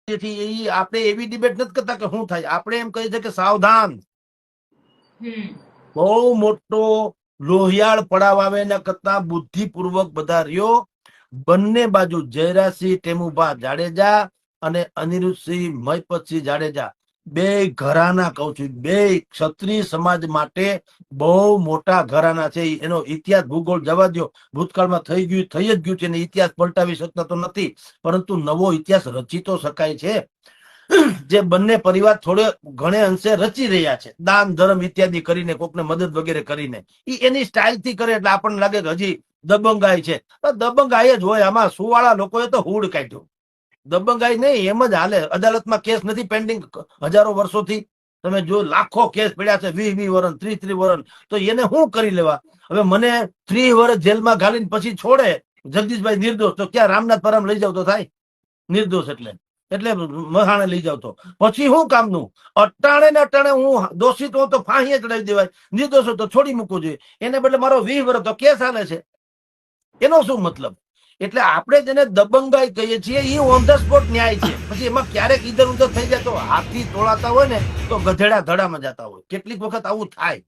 આપણે એવી ડિબેટ નથી કરતા કે શું થાય, આપણે એમ કહીએ છીએ કે સાવધાન, બહુ મોટો લોહિયાળ પડાવ આવે એના કરતા બુદ્ધિપૂર્વક બધા રહ્યો. બંને બાજુ જયરાજસિંહ ટેમુભા જાડેજા અને અનિરુદ્ધસિંહ મહિપતસિંહ જાડેજા બે ઘરાના કહું છું, બે ક્ષત્રિય સમાજ માટે બહુ મોટા ઘરાના છે. એનો ઇતિહાસ ભૂગોળ જવા દો, ભૂતકાળમાં થઈ જ ગયું છે, ઇતિહાસ પલટાવી શકતા તો નથી, પરંતુ નવો ઇતિહાસ રચી તો શકાય છે. જે બંને પરિવાર થોડે ઘણે અંશે રચી રહ્યા છે, દાન ધર્મ ઇત્યાદિ કરીને, કોકને મદદ વગેરે કરીને, એની સ્ટાઇલ થી કરે એટલે આપણને લાગે કે હજી દબંગાઈ છે. દબંગાઈ જ હોય, આમાં સુવાળા લોકોએ તો હુડ કાઢ્યો. દબંગાઈ નહીં, એમ જ હાલે. અદાલતમાં કેસ નથી પેન્ડિંગ હજારો વર્ષોથી, તમે જો લાખો કેસ પડ્યા છે, 20 વર્ષ 30 વર્ષ, તો એને શું કરી લેવા? હવે મને 30 વર્ષ જેલમાં ઘાલીને પછી છોડે જગદીશભાઈ નિર્દોષ, તો ક્યાં રામનાથ પરમ લઈ જાવ તો થાય? નિર્દોષ એટલે મહાણે લઈ જાવ તો પછી શું કામનું? અટાણે ને અટાણે હું દોષિત હોઉં તો ફાંસીએ ચડાવી દેવાય, નિર્દોષ તો છોડી મૂકવું જોઈએ. એને બદલે મારો 20 વર્ષ તો કેસ હાલે છે, એનો શું મતલબ? એટલે આપણે જેને દબંગાઈ કહીએ છીએ એ ઓન ધ સ્પોટ ન્યાય છે. પછી એમાં ક્યારેક ઈધર ઉધર થઈ જાય તો હાથી તોળાતા હોય ને તો ગધેડા ધડામાં જતા હોય. કેટલીક વખત આવું થાય.